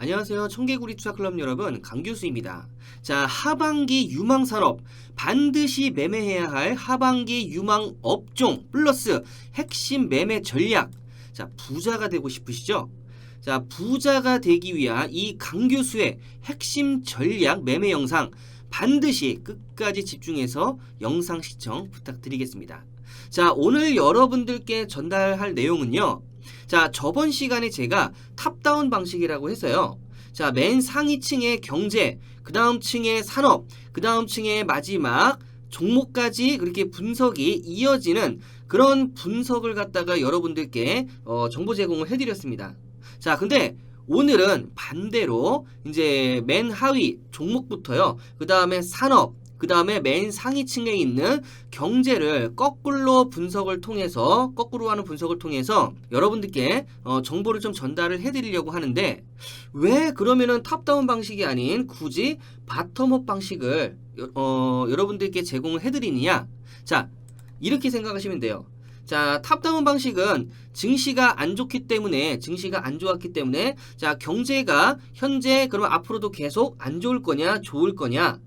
안녕하세요. 청개구리 투자클럽 여러분, 강교수입니다. 자, 하반기 유망산업, 반드시 매매해야 할 하반기 유망 업종 플러스 핵심 매매 전략. 자, 부자가 되고 싶으시죠? 자, 부자가 되기 위한 이 강교수의 핵심 전략 매매 영상 반드시 끝까지 집중해서 영상 시청 부탁드리겠습니다. 자, 오늘 여러분들께 전달할 내용은요. 자, 저번 시간에 제가 탑다운 방식이라고 해서요. 자, 맨 상위층의 경제, 그 다음 층의 산업, 그 다음 층의 마지막 종목까지 그렇게 분석이 이어지는 그런 분석을 갖다가 여러분들께 정보 제공을 해드렸습니다. 자, 근데 오늘은 반대로 이제 맨 하위 종목부터요. 그 다음에 산업, 그 다음에 맨 상위층에 있는 경제를 거꾸로 분석을 통해서, 거꾸로 하는 분석을 통해서 여러분들께 정보를 좀 전달을 해드리려고 하는데, 왜 그러면은 탑다운 방식이 아닌 굳이 바텀업 방식을 여러분들께 제공을 해드리느냐? 자, 이렇게 생각하시면 돼요. 자, 탑다운 방식은 증시가 안 좋기 때문에, 증시가 안 좋았기 때문에, 자, 경제가 현재 그러면 앞으로도 계속 안 좋을 거냐, 좋을 거냐?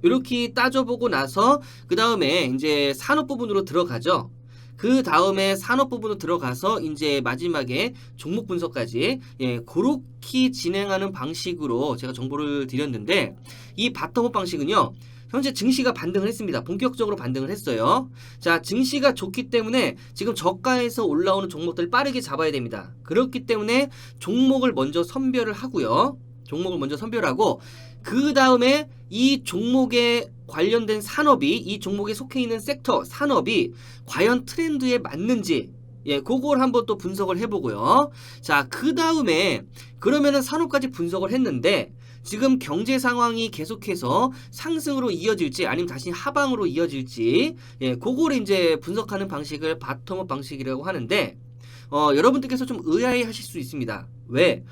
이렇게 따져보고 나서 그 다음에 이제 산업 부분으로 들어가죠. 그 다음에 산업 부분으로 들어가서 이제 마지막에 종목 분석까지 그렇게 진행하는 방식으로 제가 정보를 드렸는데, 이 바텀업 방식은요. 현재 증시가 반등을 했습니다. 본격적으로 반등을 했어요. 자, 증시가 좋기 때문에 지금 저가에서 올라오는 종목들을 빠르게 잡아야 됩니다. 그렇기 때문에 종목을 먼저 선별을 하고요. 종목을 먼저 선별하고 그 다음에 이 종목에 관련된 산업이, 이 종목에 속해 있는 섹터, 산업이 과연 트렌드에 맞는지, 그걸 한번 또 분석을 해보고요. 자, 그 다음에 그러면은 산업까지 분석을 했는데 지금 경제 상황이 계속해서 상승으로 이어질지 아니면 다시 하방으로 이어질지, 그걸 이제 분석하는 방식을 바텀업 방식이라고 하는데, 여러분들께서 좀 의아해 하실 수 있습니다. 왜?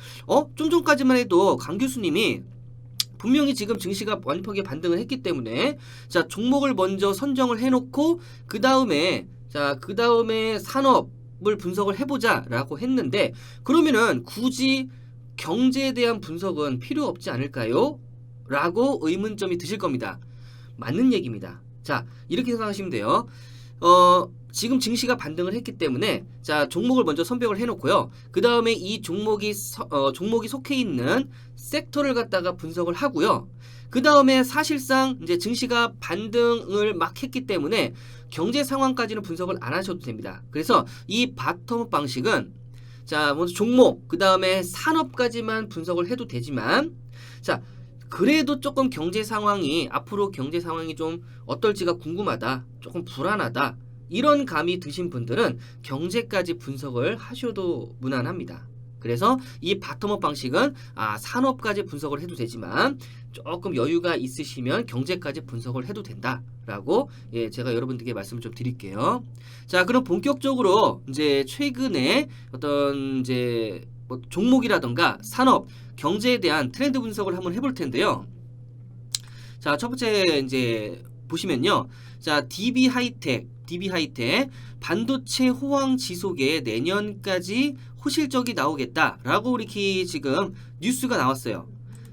좀 전까지만 해도 강 교수님이 분명히 지금 증시가 완벽하게 반등을 했기 때문에, 자, 종목을 먼저 선정을 해놓고 그 다음에 산업을 분석을 해보자 라고 했는데, 그러면은 굳이 경제에 대한 분석은 필요 없지 않을까요? 라고 의문점이 드실 겁니다. 맞는 얘기입니다. 자, 이렇게 생각하시면 돼요. 지금 증시가 반등을 했기 때문에, 자, 종목을 먼저 선별을 해놓고요. 그 다음에 이 종목이 속해 있는 섹터를 갖다가 분석을 하고요. 그 다음에 사실상 이제 증시가 반등을 막 했기 때문에 경제 상황까지는 분석을 안 하셔도 됩니다. 그래서 이 바텀업 방식은, 자, 먼저 종목, 그 다음에 산업까지만 분석을 해도 되지만, 자, 그래도 조금 앞으로 경제 상황이 좀 어떨지가 궁금하다, 조금 불안하다, 이런 감이 드신 분들은 경제까지 분석을 하셔도 무난합니다. 그래서 이 바텀업 방식은 산업까지 분석을 해도 되지만 조금 여유가 있으시면 경제까지 분석을 해도 된다라고 제가 여러분들께 말씀을 좀 드릴게요. 자, 그럼 본격적으로 이제 최근에 어떤 이제 뭐 종목이라던가 산업, 경제에 대한 트렌드 분석을 한번 해볼 텐데요. 자, 첫 번째 이제 보시면요. 자, DB 하이텍 반도체 호황 지속에 내년까지 호실적이 나오겠다라고 이렇게 지금 뉴스가 나왔어요.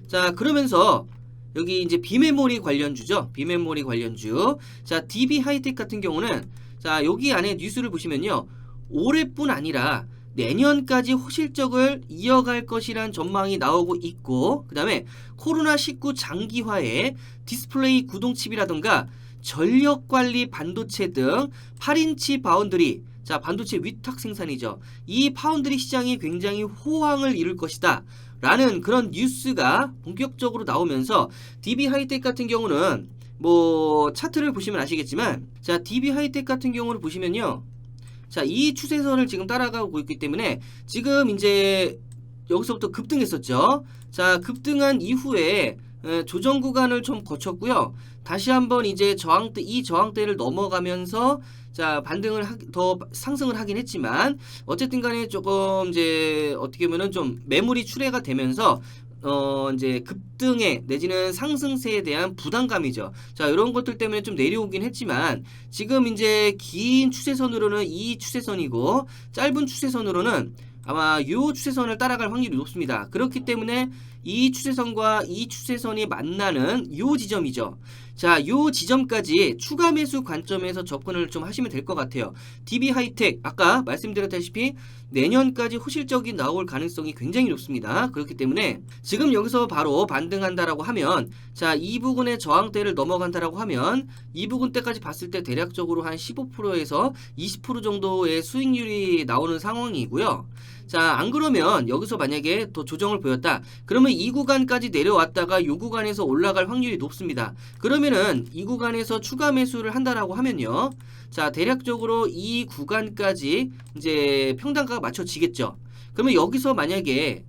자, 그러면서 여기 이제 비메모리 관련주죠. 비메모리 관련주. 자, DB 하이텍 같은 경우는, 자, 여기 안에 뉴스를 보시면요. 올해뿐 아니라 내년까지 호실적을 이어갈 것이란 전망이 나오고 있고, 그 다음에 코로나19 장기화에 디스플레이 구동칩이라던가 전력관리 반도체 등 8인치 바운드리, 자, 반도체 위탁 생산이죠. 이 파운드리 시장이 굉장히 호황을 이룰 것이다 라는 그런 뉴스가 본격적으로 나오면서, DB 하이텍 같은 경우는 뭐 차트를 보시면 아시겠지만, 자, DB 하이텍 같은 경우를 보시면요. 자, 이 추세선을 지금 따라가고 있기 때문에 지금 이제 여기서부터 급등했었죠. 자, 급등한 이후에 조정 구간을 좀 거쳤고요. 다시 한번 이제 이 저항대를 넘어가면서, 자, 더 상승을 하긴 했지만, 어쨌든 간에 조금 이제 어떻게 보면은 좀 매물이 출회가 되면서 이제 급등에 내지는 상승세에 대한 부담감이죠. 자, 이런 것들 때문에 좀 내려오긴 했지만, 지금 이제 긴 추세선으로는 이 추세선이고, 짧은 추세선으로는 아마 요 추세선을 따라갈 확률이 높습니다. 그렇기 때문에 이 추세선과 이 추세선이 만나는 요 지점이죠. 자, 요 지점까지 추가 매수 관점에서 접근을 좀 하시면 될 것 같아요. DB 하이텍 아까 말씀드렸다시피 내년까지 호실적이 나올 가능성이 굉장히 높습니다. 그렇기 때문에 지금 여기서 바로 반등한다라고 하면, 자, 이 부근의 저항대를 넘어간다라고 하면 이 부근대까지 봤을 때 대략적으로 한 15%에서 20% 정도의 수익률이 나오는 상황이고요. 자, 안 그러면 여기서 만약에 더 조정을 보였다, 그러면 이 구간까지 내려왔다가 이 구간에서 올라갈 확률이 높습니다. 그러면은 이 구간에서 추가 매수를 한다라고 하면요, 자, 대략적으로 이 구간까지 이제 평단가가 맞춰지겠죠. 그러면 여기서 만약에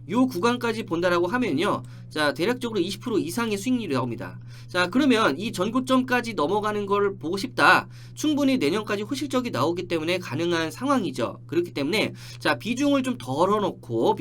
요 구간까지 본다라고 하면요, 자, 대략적으로 20% 이상의 수익률이 나옵니다. 자, 그러면 이 전고점까지 넘어가는 걸 보고 싶다, 충분히 내년까지 호실적이 나오기 때문에 가능한 상황이죠. 그렇기 때문에 자, 비중을 덜어놓고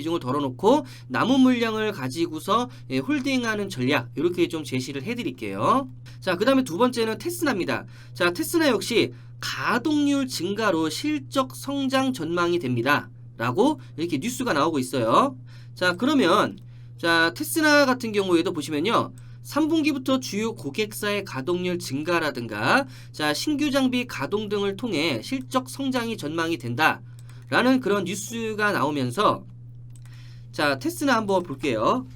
남은 물량을 가지고서 홀딩하는 전략, 이렇게 좀 제시를 해드릴게요. 자, 그 다음에 두 번째는 테스나입니다. 자, 테스나 역시 가동률 증가로 실적 성장 전망이 됩니다 라고 이렇게 뉴스가 나오고 있어요. 자, 그러면 자, 테스나 같은 경우에도 보시면요, 3분기부터 주요 고객사의 가동률 증가라든가, 자, 신규 장비 가동 등을 통해 실적 성장이 전망이 된다 라는 그런 뉴스가 나오면서, 자, 테스나 한번 볼게요.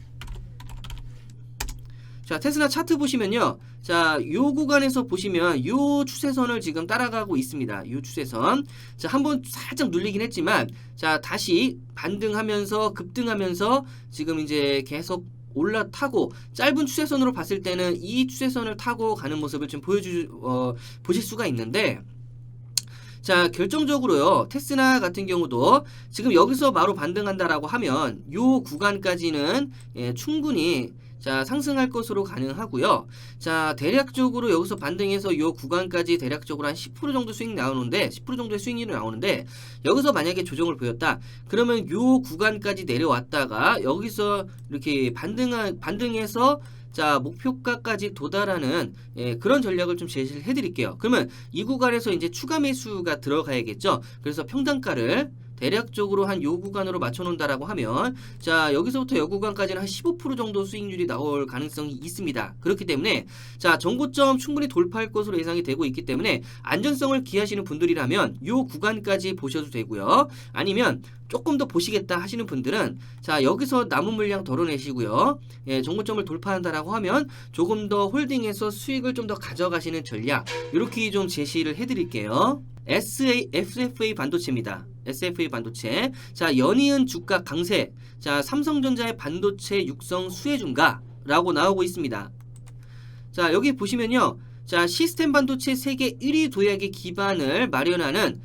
자, 테스나 차트 보시면요, 자, 요 구간에서 보시면 요 추세선을 지금 따라가고 있습니다. 요 추세선. 자, 한번 살짝 눌리긴 했지만, 자, 다시 반등하면서 급등하면서 지금 이제 계속 올라타고, 짧은 추세선으로 봤을 때는 이 추세선을 타고 가는 모습을 좀 보실 수가 있는데, 자, 결정적으로요, 테스나 같은 경우도 지금 여기서 바로 반등한다라고 하면 요 구간까지는 충분히 자, 상승할 것으로 가능하고요. 자, 대략적으로 여기서 반등해서 요 구간까지 대략적으로 한 10% 정도 수익 나오는데, 10% 정도의 수익률이 나오는데, 여기서 만약에 조정을 보였다, 그러면 요 구간까지 내려왔다가 여기서 이렇게 반등해서 자, 목표가까지 도달하는 그런 전략을 좀 제시를 해드릴게요. 그러면 이 구간에서 이제 추가 매수가 들어가야겠죠. 그래서 평단가를 대략적으로 한 요 구간으로 맞춰놓는다라고 하면, 자, 여기서부터 요 구간까지는 한 15% 정도 수익률이 나올 가능성이 있습니다. 그렇기 때문에 자, 전고점 충분히 돌파할 것으로 예상이 되고 있기 때문에 안전성을 기하시는 분들이라면 요 구간까지 보셔도 되고요. 아니면 조금 더 보시겠다 하시는 분들은 자, 여기서 남은 물량 덜어내시고요, 전고점을 돌파한다라고 하면 조금 더 홀딩해서 수익을 좀 더 가져가시는 전략, 이렇게 좀 제시를 해드릴게요. SFA 반도체입니다. SFA 반도체. 자, 연이은 주가 강세. 자, 삼성전자의 반도체 육성 수혜 중가라고 나오고 있습니다. 자, 여기 보시면요, 자, 시스템 반도체 세계 1위 도약의 기반을 마련하는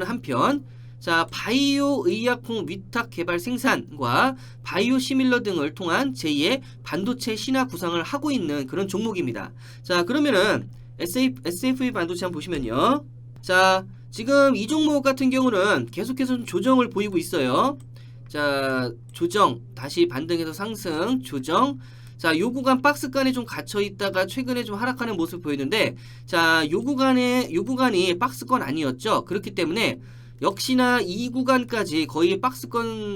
한편, 자, 바이오 의약품 위탁 개발 생산과 바이오 시밀러 등을 통한 제2의 반도체 신화 구상을 하고 있는 그런 종목입니다. 자, 그러면은 SFA 반도체 한번 보시면요, 자, 지금 이 종목 같은 경우는 계속해서 조정을 보이고 있어요. 자, 조정, 다시 반등해서 상승, 조정. 자, 요 구간 박스권에 좀 갇혀 있다가 최근에 좀 하락하는 모습을 보이는데, 자, 요 구간이 박스권 아니었죠. 그렇기 때문에 역시나 이 구간까지 거의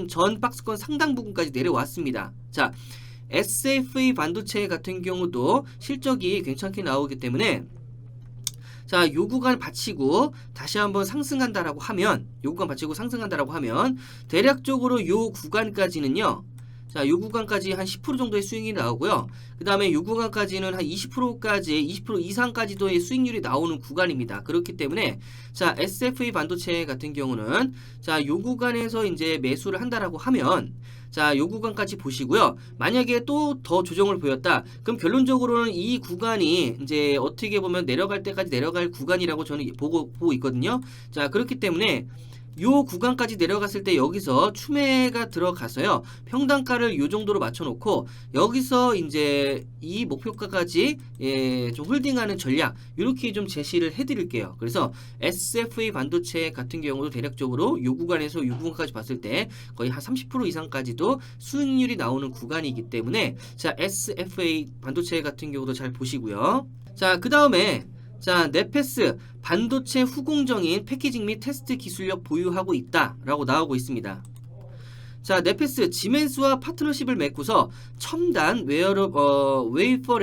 전 박스권 상당 부분까지 내려왔습니다. 자, SFA 반도체 같은 경우도 실적이 괜찮게 나오기 때문에, 자, 요 구간 받치고 다시 한번 상승한다라고 하면, 대략적으로 요 구간까지는요, 자, 요 구간까지 한 10% 정도의 수익이 나오고요. 그 다음에 요 구간까지는 한 20% 이상까지도의 수익률이 나오는 구간입니다. 그렇기 때문에, 자, SFA 반도체 같은 경우는, 자, 요 구간에서 이제 매수를 한다라고 하면, 자, 요 구간까지 보시고요. 만약에 또 더 조정을 보였다, 그럼 결론적으로는 이 구간이 이제 어떻게 보면 내려갈 때까지 내려갈 구간이라고 저는 보고 있거든요. 자, 그렇기 때문에 요 구간까지 내려갔을 때 여기서 추매가 들어가서요, 평단가를 요 정도로 맞춰놓고 여기서 이제 이 목표가까지 좀 홀딩하는 전략, 이렇게 좀 제시를 해드릴게요. 그래서 SFA 반도체 같은 경우도 대략적으로 요 구간에서 요 구간까지 봤을 때 거의 한 30% 이상까지도 수익률이 나오는 구간이기 때문에, 자, SFA 반도체 같은 경우도 잘 보시고요. 자, 그 다음에 자, 넷패스 반도체 후공정인 패키징 및 테스트 기술력 보유하고 있다라고 나오고 있습니다. 자, 넷패스 지멘스와 파트너십을 맺고서 첨단 웨이퍼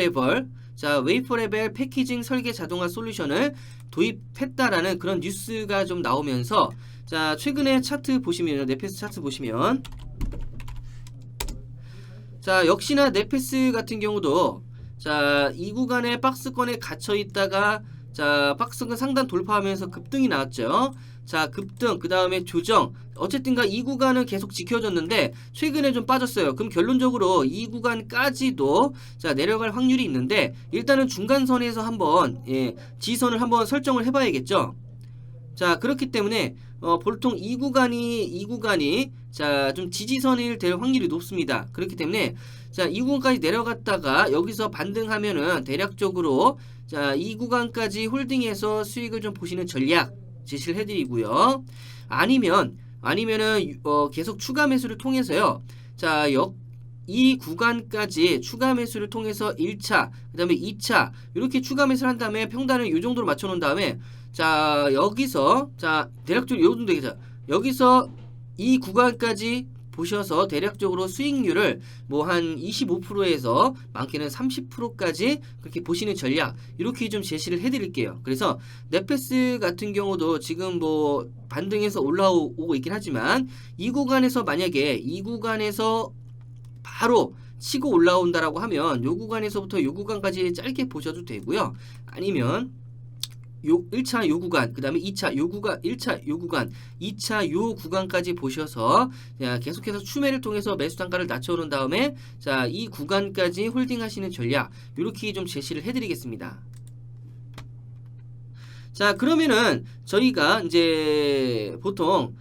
레벨 패키징 설계 자동화 솔루션을 도입했다라는 그런 뉴스가 좀 나오면서, 자, 최근에 차트 보시면, 넷패스 차트 보시면, 자, 역시나 넷패스 같은 경우도, 자, 이 구간에 박스권에 갇혀 있다가, 자, 박스권 상단 돌파하면서 급등이 나왔죠. 자, 급등, 그 다음에 조정. 어쨌든가 이 구간은 계속 지켜줬는데 최근에 좀 빠졌어요. 그럼 결론적으로 이 구간까지도, 자, 내려갈 확률이 있는데, 일단은 중간선에서 한번, 지선을 한번 설정을 해봐야겠죠. 자, 그렇기 때문에 보통 이 구간이 자, 좀 지지선이 될 확률이 높습니다. 그렇기 때문에, 자, 이 구간까지 내려갔다가 여기서 반등하면은 대략적으로, 자, 이 구간까지 홀딩해서 수익을 좀 보시는 전략 제시를 해드리고요. 아니면은 계속 추가 매수를 통해서요. 자, 이 구간까지 추가 매수를 통해서 1차, 그 다음에 2차 이렇게 추가 매수를 한 다음에 평단을 이 정도로 맞춰 놓은 다음에, 자, 여기서, 자, 대략적으로 요 정도 되겠죠. 여기서 이 구간까지 보셔서 대략적으로 수익률을 뭐 한 25%에서 많게는 30%까지 그렇게 보시는 전략, 이렇게 좀 제시를 해드릴게요. 그래서 넷패스 같은 경우도 지금 뭐 반등해서 올라오고 있긴 하지만, 이 구간에서 만약에 이 구간에서 바로 치고 올라온다라고 하면 요 구간에서부터 요 구간까지 짧게 보셔도 되고요. 아니면 요 1차 요 구간, 그 다음에 2차 요 구간, 1차 요 구간, 2차 요 구간까지 보셔서, 자, 계속해서 추매를 통해서 매수 단가를 낮춰놓은 다음에, 자, 이 구간까지 홀딩 하시는 전략, 요렇게 좀 제시를 해드리겠습니다. 자, 그러면은 저희가 이제 보통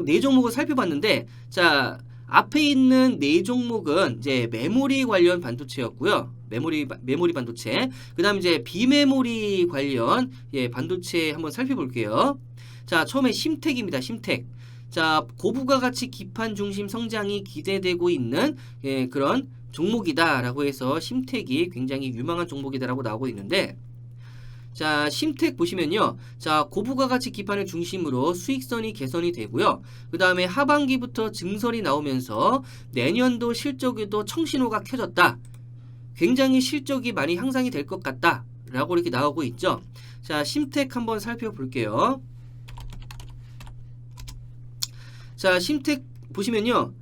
네 종목을 살펴봤는데, 자, 앞에 있는 네 종목은 이제 메모리 관련 반도체였고요. 메모리 반도체. 그 다음 이제 비메모리 관련, 반도체 한번 살펴볼게요. 자, 처음에 심텍입니다. 심텍. 자, 고부가 가치 기판 중심 성장이 기대되고 있는, 그런 종목이다라고 해서 심텍이 굉장히 유망한 종목이다라고 나오고 있는데, 자, 심텍 보시면요. 자, 고부가 가치 기판을 중심으로 수익선이 개선이 되고요. 그 다음에 하반기부터 증설이 나오면서 내년도 실적에도 청신호가 켜졌다. 굉장히 실적이 많이 향상이 될 것 같다 라고 이렇게 나오고 있죠. 자, 심텍 한번 살펴볼게요. 자, 심텍 보시면요.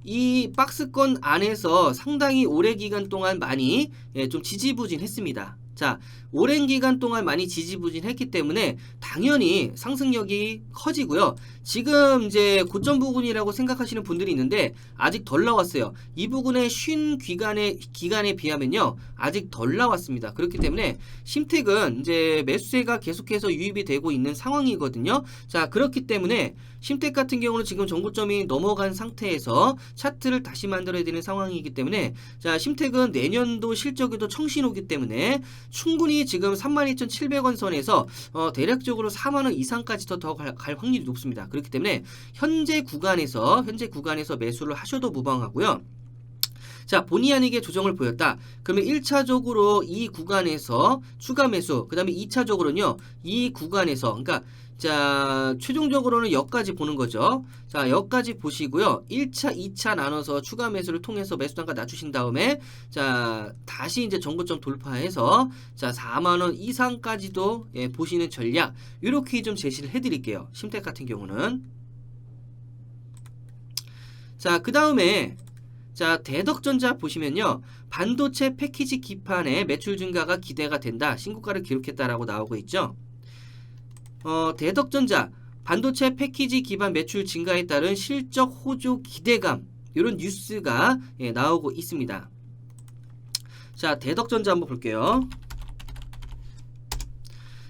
이 박스권 안에서 상당히 오래 기간 동안 많이, 좀 지지부진했습니다. 자, 오랜 기간 동안 많이 지지부진했기 때문에 당연히 상승력이 커지고요. 지금 이제 고점 부근이라고 생각하시는 분들이 있는데 아직 덜 나왔어요. 이 부분에 쉰 기간에 비하면요, 아직 덜 나왔습니다. 그렇기 때문에 심텍은 이제 매수세가 계속해서 유입이 되고 있는 상황이거든요. 자, 그렇기 때문에 심텍 같은 경우는 지금 정고점이 넘어간 상태에서 차트를 다시 만들어야 되는 상황이기 때문에, 자, 심텍은 내년도 실적에도 청신호기 때문에 충분히 지금 32,700원 선에서 대략적으로 4만원 이상까지 더 갈 확률이 높습니다. 그렇기 때문에 현재 구간에서 매수를 하셔도 무방하고요. 자, 본의 아니게 조정을 보였다. 그러면 1차적으로 이 구간에서 추가 매수, 그 다음에 2차적으로는요, 이 구간에서, 그러니까, 자, 최종적으로는 여기까지 보는 거죠. 자, 여기까지 보시고요. 1차, 2차 나눠서 추가 매수를 통해서 매수 단가 낮추신 다음에, 자, 다시 이제 정고점 돌파해서, 자, 4만원 이상까지도, 보시는 전략, 이렇게 좀 제시를 해드릴게요. 심텍 같은 경우는. 자, 그 다음에, 자, 대덕전자 보시면요. 반도체 패키지 기판의 매출 증가가 기대가 된다. 신고가를 기록했다라고 나오고 있죠. 대덕전자 반도체 패키지 기반 매출 증가에 따른 실적 호조 기대감, 이런 뉴스가 나오고 있습니다. 자, 대덕전자 한번 볼게요.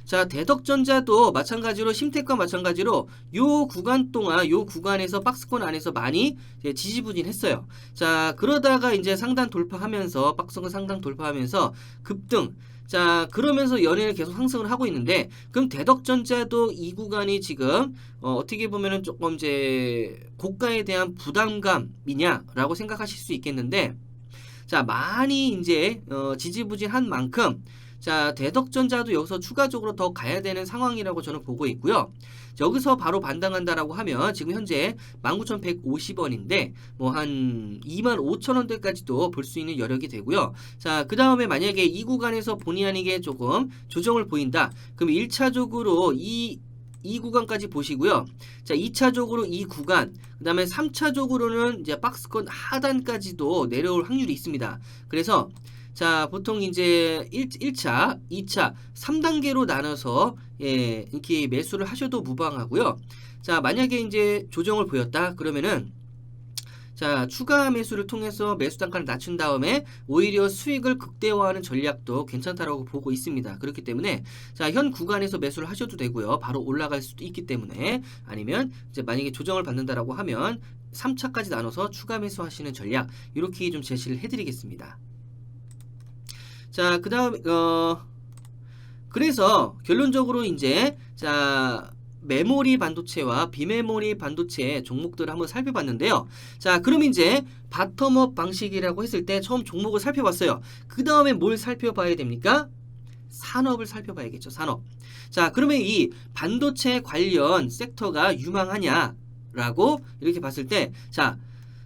자, 대덕전자도 마찬가지로 심텍과 마찬가지로 요 구간 동안, 요 구간에서 박스권 안에서 많이 지지부진했어요. 자, 그러다가 이제 상단 돌파하면서, 박스권 상단 돌파하면서 급등. 자, 그러면서 연일 계속 상승을 하고 있는데, 그럼 대덕전자도 이 구간이 지금 어떻게 보면은 조금 이제 고가에 대한 부담감이냐라고 생각하실 수 있겠는데, 자, 많이 이제 지지부진한 만큼, 자, 대덕전자도 여기서 추가적으로 더 가야 되는 상황이라고 저는 보고 있고요. 여기서 바로 반등한다라고 하면 지금 현재 19,150원인데 뭐 한 25,000원대까지도 볼 수 있는 여력이 되고요. 자, 그 다음에 만약에 이 구간에서 본의 아니게 조금 조정을 보인다. 그럼 1차적으로 이 구간까지 보시고요. 자, 2차적으로 이 구간, 그 다음에 3차적으로는 이제 박스권 하단까지도 내려올 확률이 있습니다. 그래서 자, 보통 이제 1차, 2차, 3단계로 나눠서 예, 이렇게 매수를 하셔도 무방하고요. 자, 만약에 이제 조정을 보였다 그러면은 자, 추가 매수를 통해서 매수 단가를 낮춘 다음에 오히려 수익을 극대화하는 전략도 괜찮다라고 보고 있습니다. 그렇기 때문에 자, 현 구간에서 매수를 하셔도 되고요. 바로 올라갈 수도 있기 때문에 아니면 이제 만약에 조정을 받는다라고 하면 3차까지 나눠서 추가 매수하시는 전략 이렇게 좀 제시를 해드리겠습니다. 자, 그 다음 그래서 결론적으로 이제 자, 메모리 반도체와 비메모리 반도체 종목들을 한번 살펴봤는데요. 자, 그럼 이제 바텀업 방식이라고 했을 때 처음 종목을 살펴봤어요. 그 다음에 뭘 살펴봐야 됩니까? 산업을 살펴봐야겠죠. 산업. 자, 그러면 이 반도체 관련 섹터가 유망하냐라고 이렇게 봤을 때 자,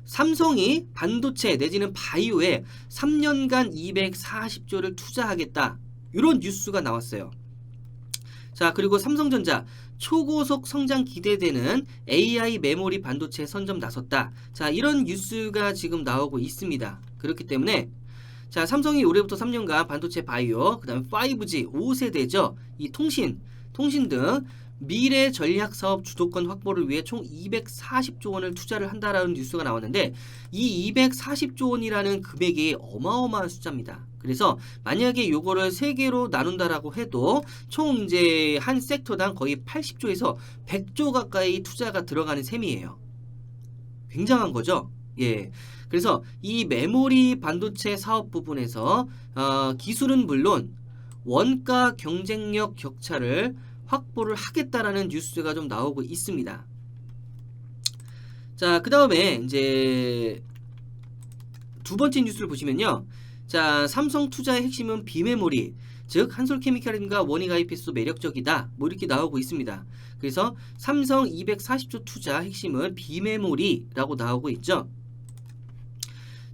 삼성이 반도체 내지는 바이오에 3년간 240조를 투자하겠다. 이런 뉴스가 나왔어요. 자, 그리고 삼성전자 초고속 성장 기대되는 AI 메모리 반도체 선점 나섰다. 자, 이런 뉴스가 지금 나오고 있습니다. 그렇기 때문에 자, 삼성이 올해부터 3년간 반도체 바이오, 그 다음에 5G, 5세대죠. 이 통신 등 미래 전략 사업 주도권 확보를 위해 총 240조 원을 투자를 한다라는 뉴스가 나왔는데 이 240조 원이라는 금액이 어마어마한 숫자입니다. 그래서 만약에 요거를 3개로 나눈다라고 해도 총 이제 한 섹터당 거의 80조에서 100조 가까이 투자가 들어가는 셈이에요. 굉장한 거죠. 예. 그래서 이 메모리 반도체 사업 부분에서 기술은 물론 원가 경쟁력 격차를 확보를 하겠다라는 뉴스가 좀 나오고 있습니다. 자, 그 다음에 이제 두 번째 뉴스를 보시면요. 자, 삼성 투자의 핵심은 비메모리, 즉 한솔케미칼과 원익 IPS도 매력적이다. 뭐 이렇게 나오고 있습니다. 그래서 삼성 240조 투자 핵심은 비메모리라고 나오고 있죠.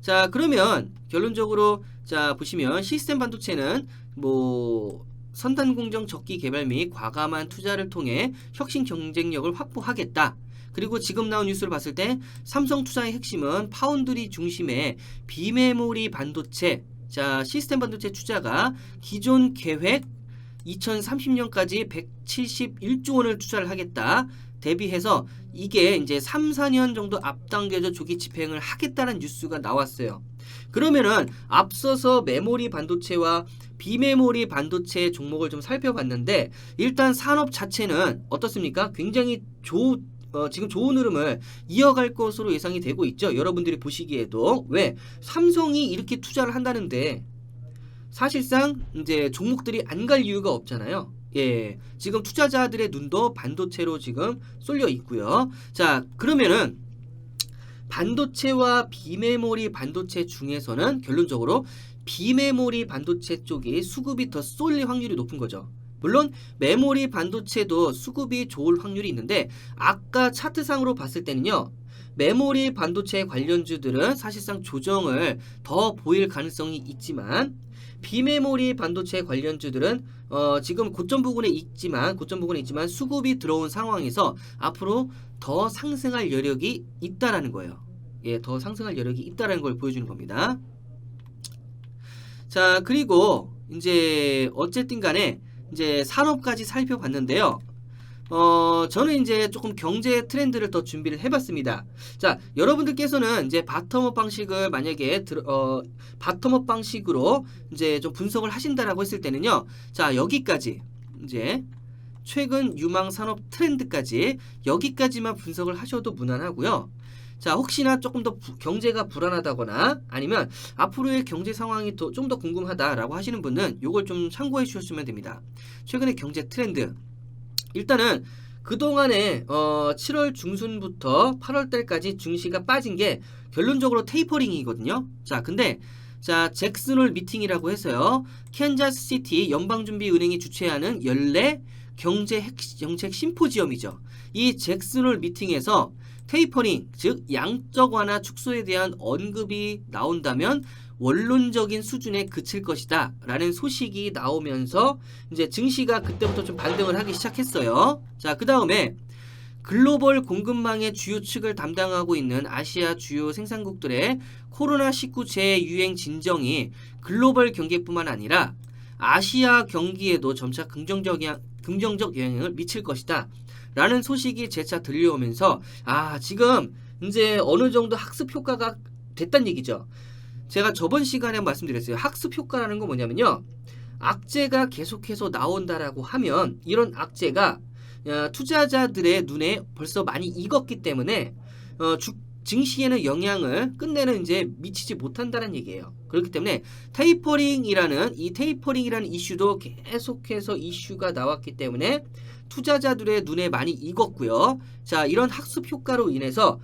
자, 그러면 결론적으로 자, 보시면 시스템 반도체는 뭐 선단 공정 적기 개발 및 과감한 투자를 통해 혁신 경쟁력을 확보하겠다. 그리고 지금 나온 뉴스를 봤을 때 삼성 투자의 핵심은 파운드리 중심의 비메모리 반도체, 자, 시스템 반도체 투자가 기존 계획 2030년까지 171조 원을 투자를 하겠다. 대비해서 이게 이제 3, 4년 정도 앞당겨져 조기 집행을 하겠다는 뉴스가 나왔어요. 그러면은 앞서서 메모리 반도체와 비메모리 반도체 종목을 좀 살펴봤는데 일단 산업 자체는 어떻습니까? 굉장히 지금 좋은 흐름을 이어갈 것으로 예상이 되고 있죠. 여러분들이 보시기에도 왜 삼성이 이렇게 투자를 한다는데 사실상 이제 종목들이 안 갈 이유가 없잖아요. 예, 지금 투자자들의 눈도 반도체로 지금 쏠려 있고요. 자, 그러면은 반도체와 비메모리 반도체 중에서는 결론적으로 비메모리 반도체 쪽이 수급이 더 쏠릴 확률이 높은 거죠. 물론 메모리 반도체도 수급이 좋을 확률이 있는데 아까 차트상으로 봤을 때는요. 메모리 반도체 관련주들은 사실상 조정을 더 보일 가능성이 있지만 비메모리 반도체 관련주들은 지금 고점 부분에 있지만 수급이 들어온 상황에서 앞으로 더 상승할 여력이 있다라는 거예요. 예, 더 상승할 여력이 있다라는 걸 보여주는 겁니다. 자, 그리고 이제 어쨌든 간에 이제 산업까지 살펴봤는데요. 저는 이제 조금 경제 트렌드를 더 준비를 해봤습니다. 자, 여러분들께서는 이제 바텀업 방식을 만약에 바텀업 방식으로 이제 좀 분석을 하신다라고 했을 때는요. 자, 여기까지 이제 최근 유망 산업 트렌드까지 여기까지만 분석을 하셔도 무난하고요. 자, 혹시나 조금 더 경제가 불안하다거나 아니면 앞으로의 경제 상황이 좀 더 궁금하다라고 하시는 분은 요걸 좀 참고해 주셨으면 됩니다. 최근의 경제 트렌드. 일단은 그동안에 7월 중순부터 8월 달까지 증시가 빠진 게 결론적으로 테이퍼링이거든요. 자, 근데 자, 잭슨홀 미팅이라고 해서요. 캔자스시티 연방준비은행이 주최하는 연례 정책 심포지엄이죠. 이 잭슨홀 미팅에서 테이퍼링, 즉 양적 완화 축소에 대한 언급이 나온다면 원론적인 수준에 그칠 것이다 라는 소식이 나오면서 이제 증시가 그때부터 좀 반등을 하기 시작했어요. 자, 그 다음에 글로벌 공급망의 주요 측을 담당하고 있는 아시아 주요 생산국들의 코로나19 재유행 진정이 글로벌 경기뿐만 아니라 아시아 경기에도 점차 긍정적 영향을 미칠 것이다 라는 소식이 재차 들려오면서 지금 이제 어느 정도 학습 효과가 됐다는 얘기죠. 제가 저번 시간에 말씀드렸어요. 학습 효과라는 건 뭐냐면요, 악재가 계속해서 나온다라고 하면 이런 악재가 투자자들의 눈에 벌써 많이 익었기 때문에 증시에는 영향을 끝내는 이제 미치지 못한다는 얘기예요. 그렇기 때문에 테이퍼링이라는 이슈도 계속해서 이슈가 나왔기 때문에 투자자들의 눈에 많이 익었고요. 자, 이런 학습 효과로 인해서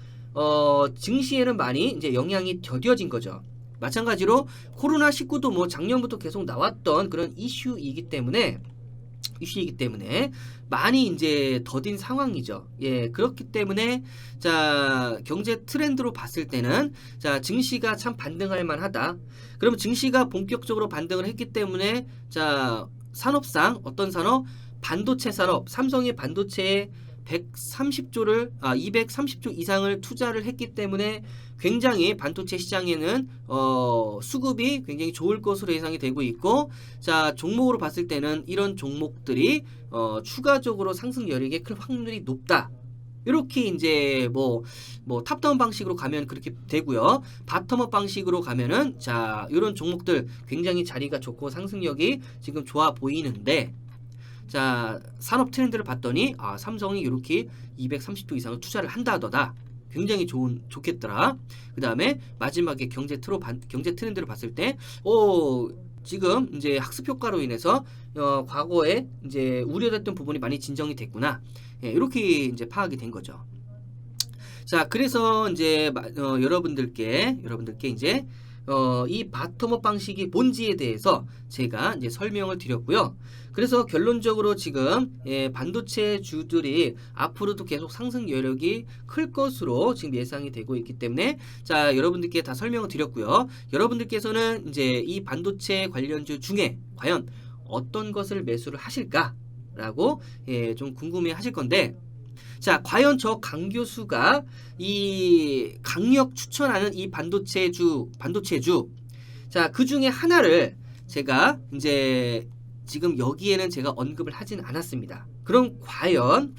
증시에는 많이 이제 영향이 더뎌진 거죠. 마찬가지로 코로나19도 뭐 작년부터 계속 나왔던 그런 이슈이기 때문에 많이 이제 더딘 상황이죠. 예, 그렇기 때문에 자, 경제 트렌드로 봤을 때는 자, 증시가 참 반등할 만하다. 그러면 증시가 본격적으로 반등을 했기 때문에 자, 산업상 어떤 산업? 반도체 산업, 삼성이 반도체에 230조 이상을 투자를 했기 때문에 굉장히 반도체 시장에는 수급이 굉장히 좋을 것으로 예상이 되고 있고, 자, 종목으로 봤을 때는 이런 종목들이 추가적으로 상승 여력이 클 확률이 높다. 이렇게 이제 뭐 탑다운 방식으로 가면 그렇게 되고요. 바텀업 방식으로 가면은 자, 이런 종목들 굉장히 자리가 좋고 상승력이 지금 좋아 보이는데, 자, 산업 트렌드를 봤더니 삼성이 이렇게 230조 이상을 투자를 한다더다. 굉장히 좋겠더라. 그 다음에 마지막에 경제 트렌드를 봤을 때 지금 이제 학습 효과로 인해서 과거에 이제 우려됐던 부분이 많이 진정이 됐구나. 예, 이렇게 이제 파악이 된 거죠. 자, 그래서 이제 여러분들께 이제 이 바텀업 방식이 뭔지에 대해서 제가 이제 설명을 드렸고요. 그래서 결론적으로 지금 반도체 주들이 앞으로도 계속 상승 여력이 클 것으로 지금 예상이 되고 있기 때문에 자, 여러분들께 다 설명을 드렸고요. 여러분들께서는 이제 이 반도체 관련주 중에 과연 어떤 것을 매수를 하실까라고 좀 궁금해 하실 건데, 자, 과연 저 강 교수가 이 강력 추천하는 이 반도체주, 자, 그 중에 하나를 제가 이제 지금 여기에는 제가 언급을 하진 않았습니다. 그럼 과연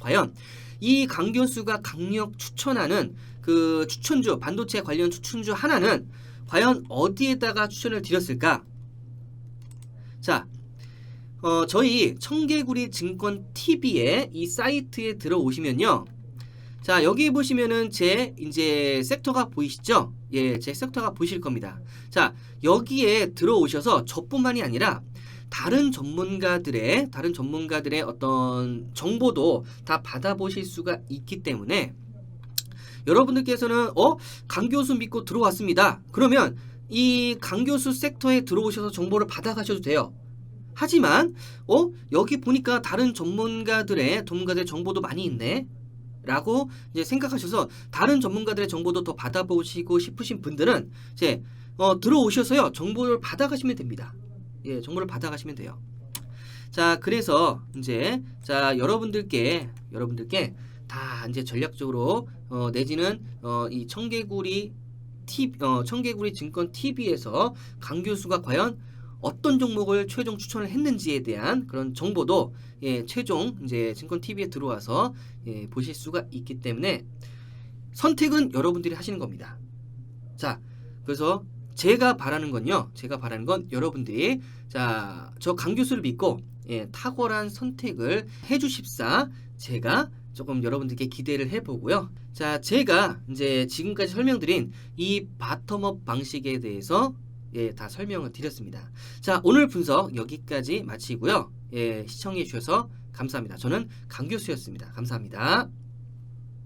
이 강 교수가 강력 추천하는 그 추천주, 반도체 관련 추천주 하나는 과연 어디에다가 추천을 드렸을까? 자, 저희 청개구리 증권 TV의 이 사이트에 들어오시면요. 자, 여기 보시면은 제 이제 섹터가 보이시죠? 예, 제 섹터가 보이실 겁니다. 자, 여기에 들어오셔서 저뿐만이 아니라 다른 전문가들의 어떤 정보도 다 받아보실 수가 있기 때문에 여러분들께서는 강 교수 믿고 들어왔습니다. 그러면 이 강 교수 섹터에 들어오셔서 정보를 받아가셔도 돼요. 하지만 여기 보니까 다른 전문가들의 정보도 많이 있네 라고 이제 생각하셔서 다른 전문가들의 정보도 더 받아보시고 싶으신 분들은 이제 들어오셔서요, 정보를 받아가시면 됩니다. 예, 정보를 받아가시면 돼요. 자, 그래서 이제 자, 여러분들께 다 이제 전략적으로 내지는 이 청개구리 증권 TV에서 강 교수가 과연 어떤 종목을 최종 추천을 했는지에 대한 그런 정보도 최종 이제 증권 TV에 들어와서 보실 수가 있기 때문에 선택은 여러분들이 하시는 겁니다. 자, 그래서 제가 바라는 건 여러분들이 자, 저 강 교수를 믿고 탁월한 선택을 해주십사 제가 조금 여러분들께 기대를 해보고요. 자, 제가 이제 지금까지 설명드린 이 바텀업 방식에 대해서 다 설명을 드렸습니다. 자, 오늘 분석 여기까지 마치고요. 시청해 주셔서 감사합니다. 저는 강 교수였습니다. 감사합니다.